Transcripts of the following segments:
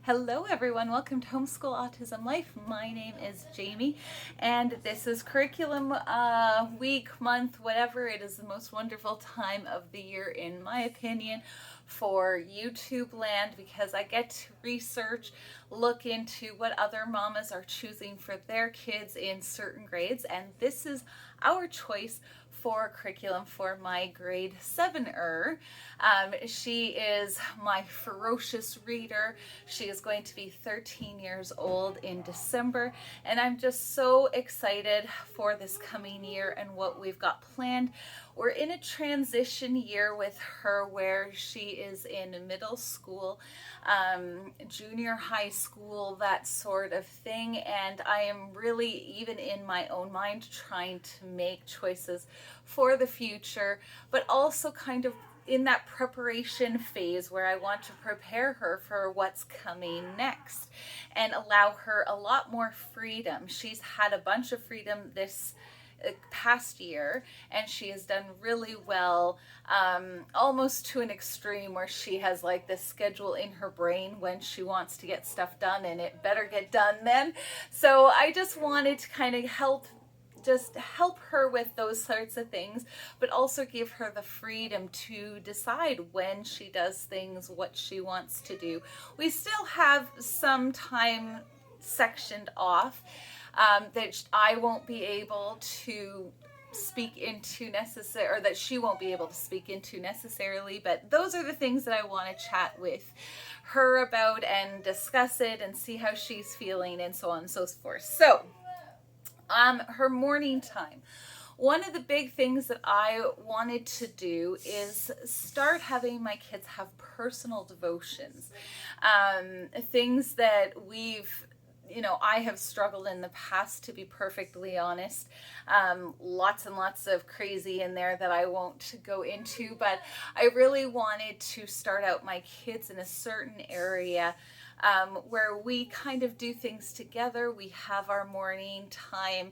Hello everyone, welcome to Homeschool Autism Life. My name is Jamie and this is curriculum week, month, whatever. It is the most wonderful time of the year in my opinion for YouTube land because I get to research, look into what other mamas are choosing for their kids in certain grades, and this is our choice for curriculum for my grade 7er. She is my ferocious reader. She is going to be 13 years old in December, and I'm just so excited for this coming year and what we've got planned. We're in a transition year with her where she is in middle school, junior high school, that sort of thing, and I am really, even in my own mind, trying to make choices for the future, but also kind of in that preparation phase where I want to prepare her for what's coming next and allow her a lot more freedom. She's had a bunch of freedom this past year and she has done really well, almost to an extreme where she has like this schedule in her brain when she wants to get stuff done and it better get done then. So I just wanted to kind of help her with those sorts of things, but also give her the freedom to decide when she does things, what she wants to do. We still have some time sectioned off that I won't be able to speak into necessarily, or that she won't be able to speak into necessarily, but those are the things that I want to chat with her about and discuss it and see how she's feeling and so on and so forth. So her morning time. One of the big things that I wanted to do is start having my kids have personal devotions. Things that I have struggled in the past, to be perfectly honest. Lots and lots of crazy in there that I won't go into, but I really wanted to start out my kids in a certain area where we kind of do things together. We have our morning time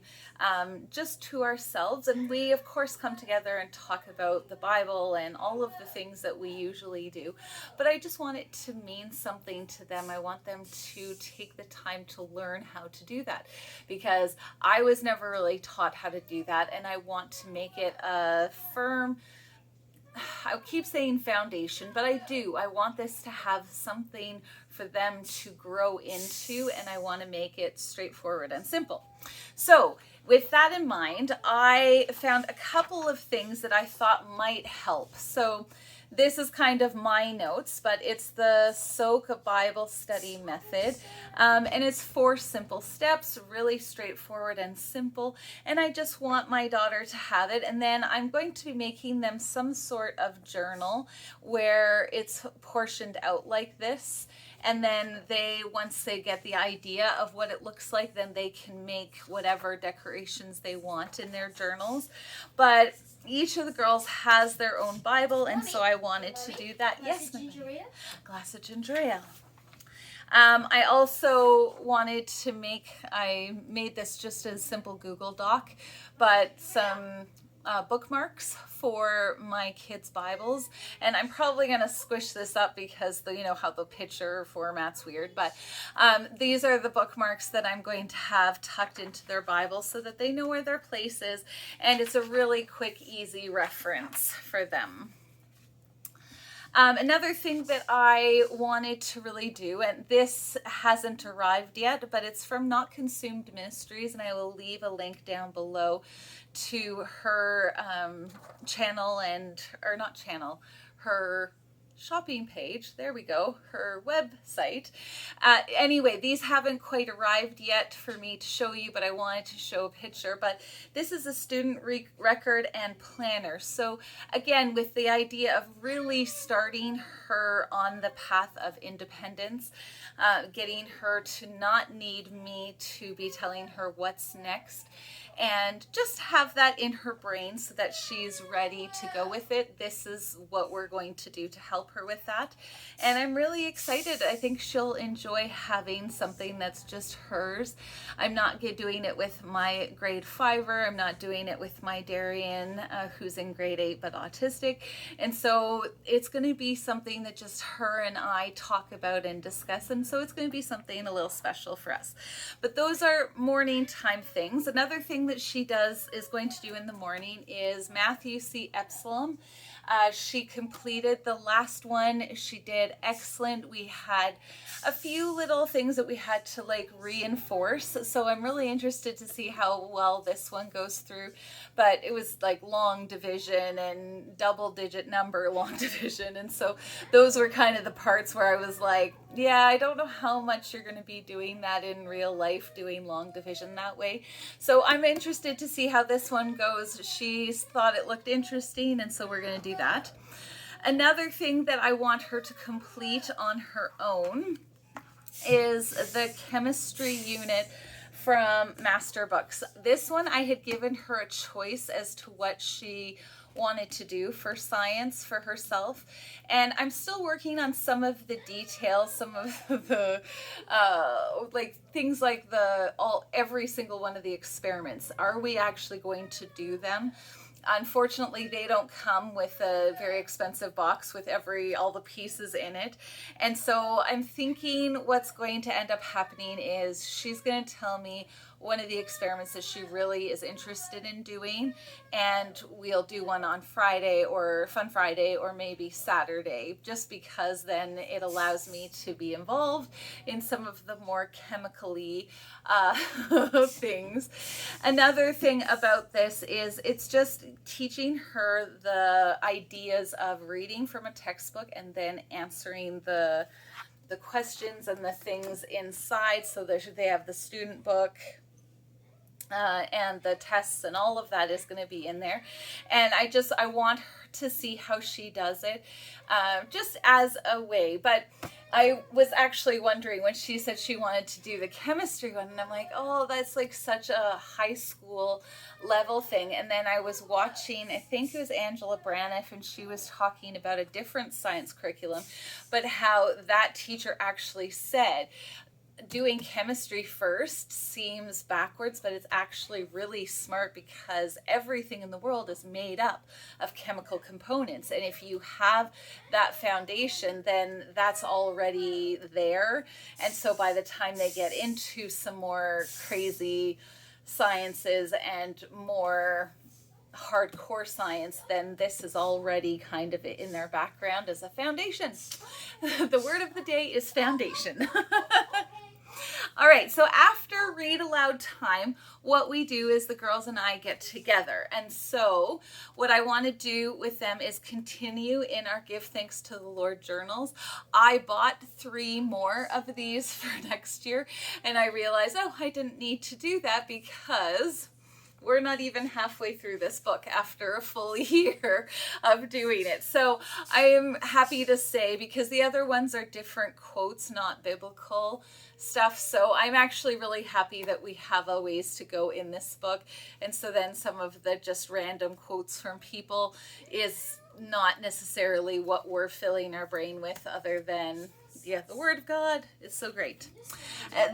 just to ourselves, and we of course come together and talk about the Bible and all of the things that we usually do, but I just want it to mean something to them. I want them to take the time to learn how to do that because I was never really taught how to do that, and I want to make it a firm, I keep saying foundation, but I do. I want this to have something for them to grow into, and I want to make it straightforward and simple. So with that in mind, I found a couple of things that I thought might help. So this is kind of my notes, but it's the Soak a Bible Study method, and it's 4 simple steps, really straightforward and simple, and I just want my daughter to have it. And then I'm going to be making them some sort of journal where it's portioned out like this, and then once they get the idea of what it looks like, then they can make whatever decorations they want in their journals. But each of the girls has their own Bible, and so I wanted to do that. Yes, glass of ginger ale. I also wanted to I made this just a simple Google Doc, but some bookmarks for my kids' Bibles, and I'm probably going to squish this up because how the picture format's weird, but these are the bookmarks that I'm going to have tucked into their Bible so that they know where their place is, and it's a really quick, easy reference for them. Another thing that I wanted to really do, and this hasn't arrived yet, but it's from Not Consumed Ministries, and I will leave a link down below to her her shopping page. There we go, her website. Anyway, these haven't quite arrived yet for me to show you, but I wanted to show a picture. But this is a student record and planner. So again, with the idea of really starting her on the path of independence, getting her to not need me to be telling her what's next, and just have that in her brain so that she's ready to go with it. This is what we're going to do to help help her with that. And I'm really excited. I think she'll enjoy having something that's just hers. I'm not doing it with my grade 5er. I'm not doing it with my Darian, who's in grade 8 but autistic. And so it's going to be something that just her and I talk about and discuss. And so it's going to be something a little special for us. But those are morning time things. Another thing that she is going to do in the morning is Matthew C. Epsilon. She completed the last one. She did excellent. We had a few little things that we had to like reinforce. So I'm really interested to see how well this one goes through. But it was like long division and double digit number long division. And so those were kind of the parts where I was like, yeah, I don't know how much you're going to be doing that in real life, doing long division that way. So I'm interested to see how this one goes. She thought it looked interesting, and so we're going to do that. Another thing that I want her to complete on her own is the chemistry unit from Master Books. This one I had given her a choice as to what she wanted to do for science for herself, and I'm still working on some of the details, some of the like things like every single one of the experiments. Are we actually going to do them? Unfortunately, they don't come with a very expensive box with all the pieces in it. And so I'm thinking what's going to end up happening is she's going to tell me one of the experiments that she really is interested in doing, and we'll do one on Friday or Fun Friday or maybe Saturday, just because then it allows me to be involved in some of the more chemically things. Another thing about this is it's just teaching her the ideas of reading from a textbook and then answering the questions and the things inside. So they have the student book, and the tests and all of that is going to be in there. And I want her to see how she does it, just as a way. But I was actually wondering when she said she wanted to do the chemistry one, and I'm like, oh, that's like such a high school level thing. And then I was watching, I think it was Angela Braniff, and she was talking about a different science curriculum, but how that teacher actually said, doing chemistry first seems backwards, but it's actually really smart because everything in the world is made up of chemical components. And if you have that foundation, then that's already there. And so by the time they get into some more crazy sciences and more hardcore science, then this is already kind of in their background as a foundation. The word of the day is foundation. All right, so after read aloud time, what we do is the girls and I get together. And so what I want to do with them is continue in our Give Thanks to the Lord journals. I bought 3 more of these for next year, and I realized, oh, I didn't need to do that because we're not even halfway through this book after a full year of doing it. So I am happy to say, because the other ones are different quotes, not biblical stuff. So I'm actually really happy that we have a ways to go in this book. And so then some of the just random quotes from people is not necessarily what we're filling our brain with, other than the Word of God is so great.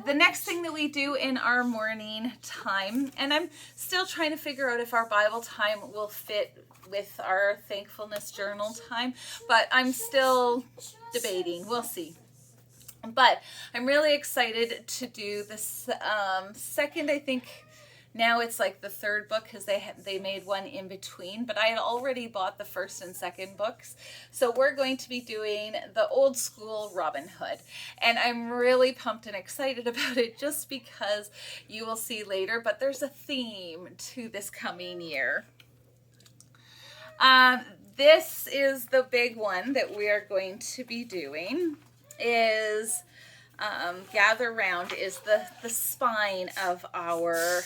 The next thing that we do in our morning time, and I'm still trying to figure out if our Bible time will fit with our thankfulness journal time, but I'm still debating. We'll see. But I'm really excited to do this second, I think. Now it's like the 3rd book, because they made one in between, but I had already bought the 1st and 2nd books. So we're going to be doing the old school Robin Hood. And I'm really pumped and excited about it, just because you will see later, but there's a theme to this coming year. This is the big one that we are going to be doing, is Gather Round is the spine of our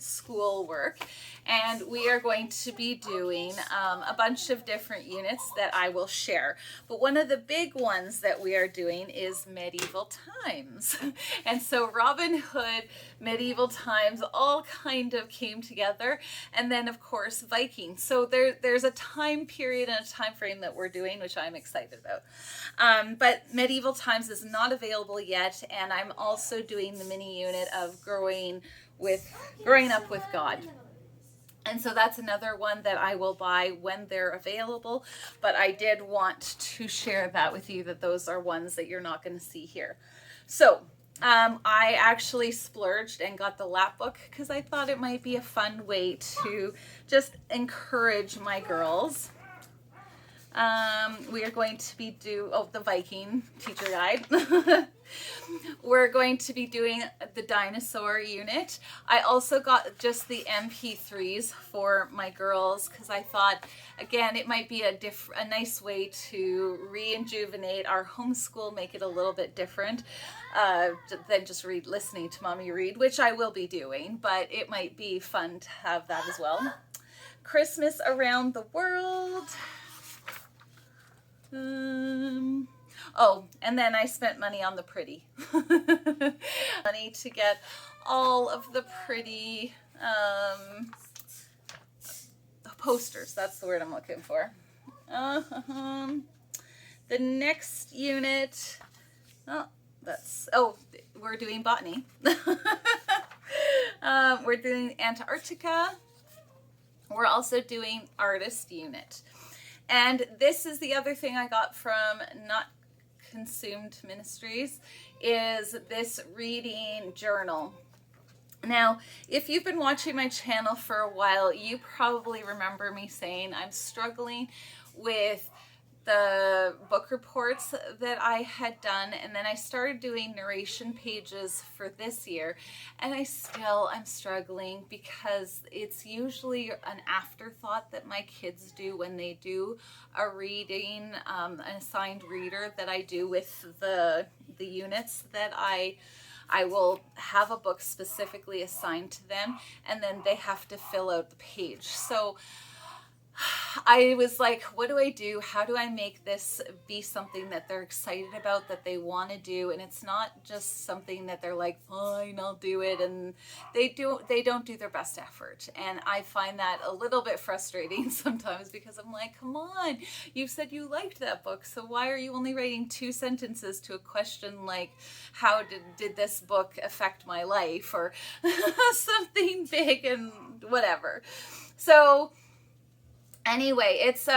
schoolwork, and we are going to be doing a bunch of different units that I will share. But one of the big ones that we are doing is medieval times. And so Robin Hood, medieval times, all kind of came together. And then of course Vikings. So there's a time period and a time frame that we're doing, which I'm excited about. But medieval times is not available yet, and I'm also doing the mini unit of growing up with God. And so that's another one that I will buy when they're available, but I did want to share that with you, that those are ones that you're not going to see here. So I actually splurged and got the lap book because I thought it might be a fun way to just encourage my girls. We are going to be the Viking teacher guide. We're going to be doing the dinosaur unit. I also got just the MP3s for my girls because I thought, again, it might be a nice way to re-rejuvenate our homeschool, make it a little bit different than just listening to mommy read, which I will be doing, but it might be fun to have that as well. Christmas around the world. Oh, and then I spent money on the pretty. Money to get all of the pretty posters. That's the word I'm looking for. The next unit, we're doing botany. We're doing Antarctica. We're also doing artist unit. And this is the other thing I got from Not Consumed Ministries, is this reading journal. Now, if you've been watching my channel for a while, you probably remember me saying I'm struggling with the book reports that I had done, and then I started doing narration pages for this year, and I'm struggling because it's usually an afterthought that my kids do when they do a reading, an assigned reader that I do with the units that I will have a book specifically assigned to them, and then they have to fill out the page. So I was like, what do I do? How do I make this be something that they're excited about, that they want to do? And it's not just something that they're like, fine, I'll do it. And they don't do their best effort. And I find that a little bit frustrating sometimes, because I'm like, come on, you said you liked that book. So why are you only writing 2 sentences to a question like, how did this book affect my life? Or something big and whatever. So anyway, it's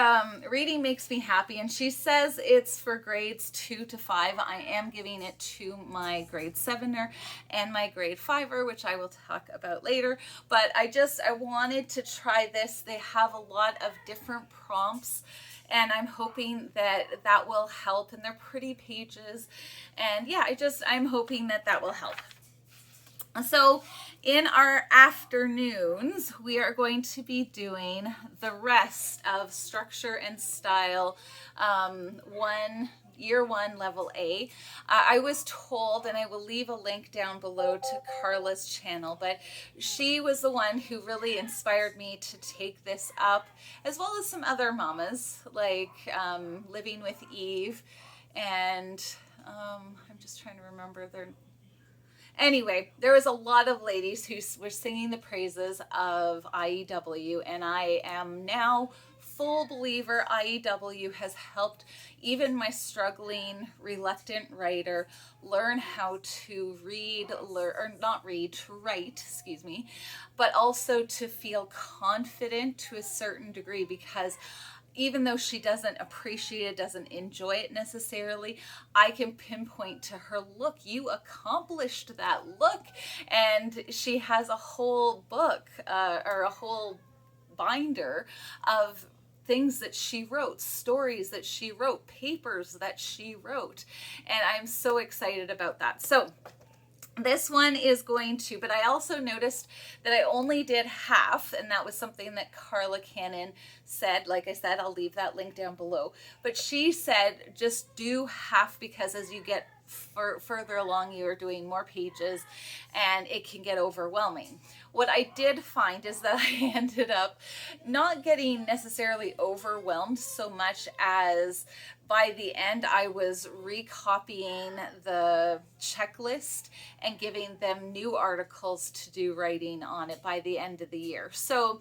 reading makes me happy, and she says it's for grades 2 to 5. I am giving it to my grade 7er and my grade 5er, which I will talk about later. But I wanted to try this. They have a lot of different prompts, and I'm hoping that will help. And they're pretty pages, and yeah, I'm hoping that will help. So in our afternoons, we are going to be doing the rest of Structure and Style Year 1 Level A. I was told, and I will leave a link down below to Carla's channel, but she was the one who really inspired me to take this up, as well as some other mamas, like Living with Eve, and I'm just trying to remember their... Anyway, there was a lot of ladies who were singing the praises of IEW, and I am now full believer IEW has helped even my struggling, reluctant writer learn how to write, but also to feel confident to a certain degree, because even though she doesn't appreciate it, doesn't enjoy it necessarily, I can pinpoint to her, look, you accomplished that, look. And she has a whole book or a whole binder of things that she wrote, stories that she wrote, papers that she wrote. And I'm so excited about that. So This one is going to, but I also noticed that I only did half, and that was something that Carla Cannon said. Like I said, I'll leave that link down below. But she said just do half, because as you get further along, you are doing more pages and it can get overwhelming. What I did find is that I ended up not getting necessarily overwhelmed so much as by the end I was recopying the checklist and giving them new articles to do writing on it by the end of the year. So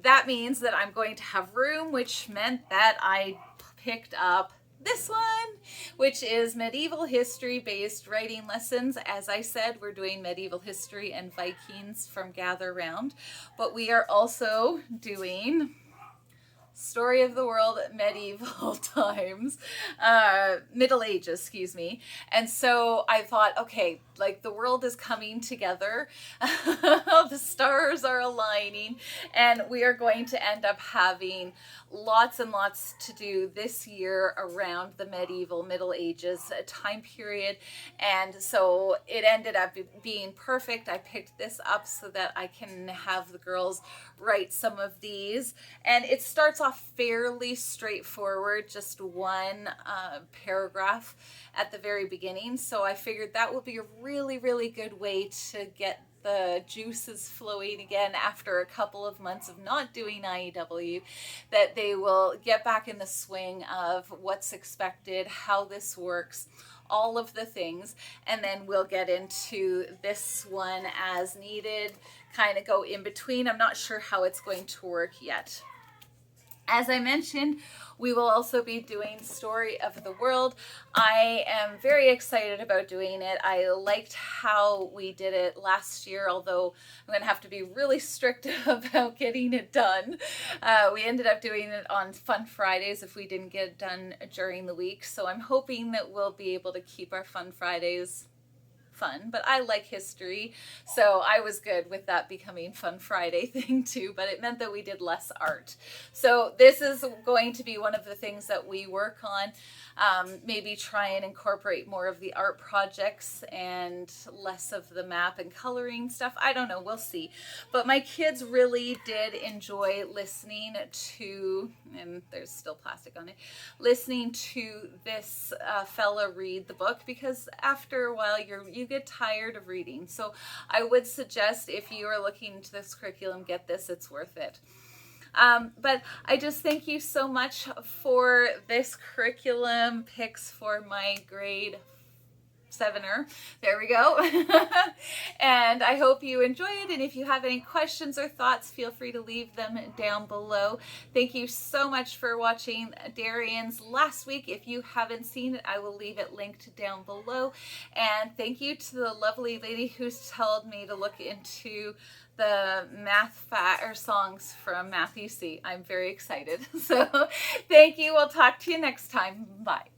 that means that I'm going to have room, which meant that I picked up this one, which is medieval history based writing lessons. As I said, we're doing medieval history and Vikings from Gather Round, but we are also doing story of the world, medieval times, Middle Ages, excuse me. And so I thought, okay, like the world is coming together, the stars are aligning, and we are going to end up having lots and lots to do this year around the medieval Middle Ages time period. And so it ended up being perfect. I picked this up so that I can have the girls write some of these, and it starts off fairly straightforward, just one paragraph at the very beginning. So I figured that would be a really, really good way to get the juices flowing again after a couple of months of not doing IEW, that they will get back in the swing of what's expected, how this works, all of the things, and then we'll get into this one as needed, kind of go in between. I'm not sure how it's going to work yet. As I mentioned, we will also be doing Story of the World. I am very excited about doing it. I liked how we did it last year, although I'm going to have to be really strict about getting it done. We ended up doing it on Fun Fridays if we didn't get it done during the week. So I'm hoping that we'll be able to keep our Fun Fridays fun, but I like history, so I was good with that becoming Fun Friday thing too, but it meant that we did less art. So this is going to be one of the things that we work on, maybe try and incorporate more of the art projects and less of the map and coloring stuff. I don't know, we'll see. But my kids really did enjoy listening to, and there's still plastic on it, listening to this fella read the book, because after a while you get tired of reading. So I would suggest, if you are looking into this curriculum, get this, it's worth it. But I just thank you so much for this curriculum picks for my grade 7er. There we go. And I hope you enjoy it. And if you have any questions or thoughts, feel free to leave them down below. Thank you so much for watching Darian's last week. If you haven't seen it, I will leave it linked down below. And thank you to the lovely lady who's told me to look into the math songs from Matthew C. I'm very excited. So thank you. We'll talk to you next time. Bye.